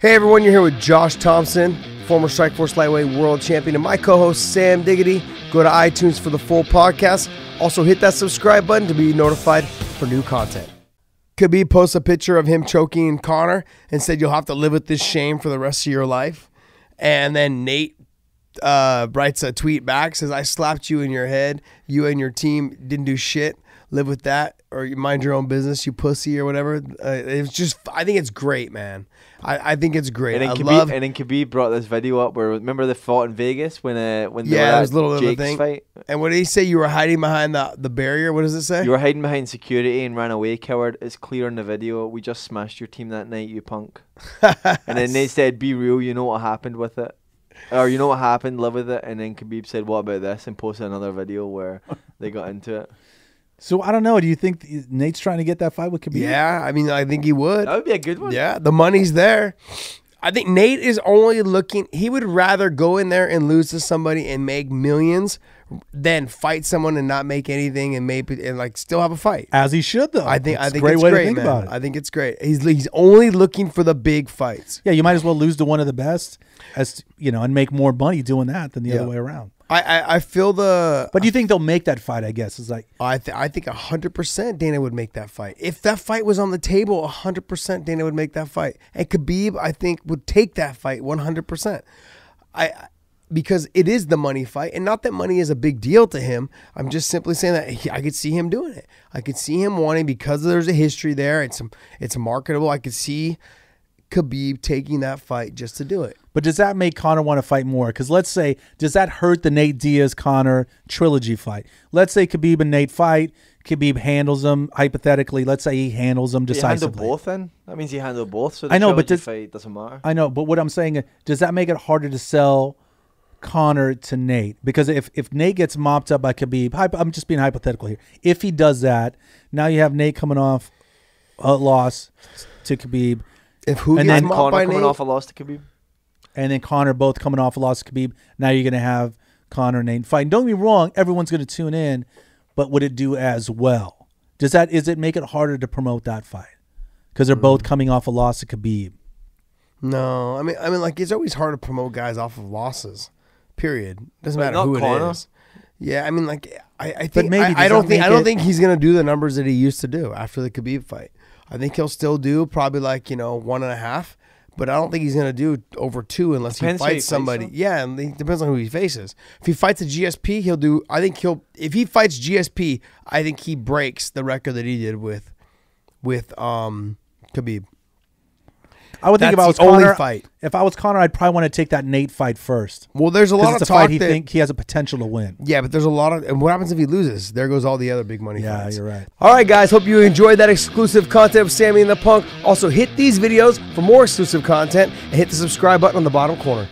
Hey everyone, you're here with Josh Thomson, former Strikeforce Lightweight World Champion, and my co-host Sam Diggity. Go to iTunes for the full podcast. Also hit that subscribe button to be notified for new content. Khabib posts a picture of him choking Conor and said you'll have to live with this shame for the rest of your life. And then Nate writes a tweet back, says, I slapped you in your head. You and your team didn't do shit. Live with that, or you mind your own business, you pussy, or whatever. It's just, I think it's great, man. I think it's great. And then Khabib brought this video up where, remember they fought in Vegas when it was a little Jake's thing. fight? And what did he say? You were hiding behind the barrier? What does it say? You were hiding behind security and ran away, coward. It's clear in the video. We just smashed your team that night, you punk. And then they said, be real, you know what happened with it. Or you know what happened, live with it. And then Khabib said, what about this? And posted another video where they got into it. So I don't know. Do you think Nate's trying to get that fight with Khabib? Yeah, I mean, I think he would. That would be a good one. Yeah, the money's there. I think Nate is only looking. He would rather go in there and lose to somebody and make millions than fight someone and not make anything and like still have a fight. As he should, though. I think it's it's a great way great, to think man. about it. I think it's great. He's only looking for the big fights. Yeah, you might as well lose to one of the best, as you know, and make more money doing that than the other way around. I feel the. But do you think they'll make that fight? I guess it's like I think 100% Dana would make that fight. If that fight was on the table, 100% Dana would make that fight. And Khabib, I think, would take that fight 100%. Because it is the money fight, and not that money is a big deal to him. I'm just simply saying that I could see him doing it. I could see him wanting, because there's a history there. It's marketable. I could see Khabib taking that fight just to do it. But does that make Conor want to fight more? Because let's say, does that hurt the Nate Diaz-Conor trilogy fight? Let's say Khabib and Nate fight. Khabib handles them, hypothetically. Let's say he handles them decisively. He handled both then? That means he handled both, so the I know, but fight doesn't matter. I know, but what I'm saying is, does that make it harder to sell Conor to Nate? Because if Nate gets mopped up by Khabib, I'm just being hypothetical here. If he does that, now you have Nate coming off a loss to Khabib. If who gets mopped Conor by coming Nate? off a loss to Khabib? And then Conor both coming off a loss to Khabib. Now you're going to have Conor and Nate fighting. Don't get me wrong, everyone's going to tune in, but would it do as well? Is it make it harder to promote that fight? Because they're both coming off a loss to Khabib. No, I mean, like it's always hard to promote guys off of losses. Period. Doesn't matter who Conor. it is. Yeah, I mean, like I think But maybe I don't think he's gonna do the numbers that he used to do after the Khabib fight. I think he'll still do probably like 1.5, but I don't think he's gonna do over 2 unless he fights somebody. Yeah, and it depends on who he faces. If he fights a GSP, he'll do. I think if he fights GSP, I think he breaks the record that he did with Khabib. I would think if I was only Conor, fight. If I was Conor, I'd probably want to take that Nate fight first. Well, there's a lot of it's a talk fight he think he has a potential to win. Yeah, but there's a lot of. And what happens if he loses? There goes all the other big money fights. Yeah, you're right. All right, guys. Hope you enjoyed that exclusive content of Sammy and the Punk. Also, hit these videos for more exclusive content and hit the subscribe button on the bottom corner.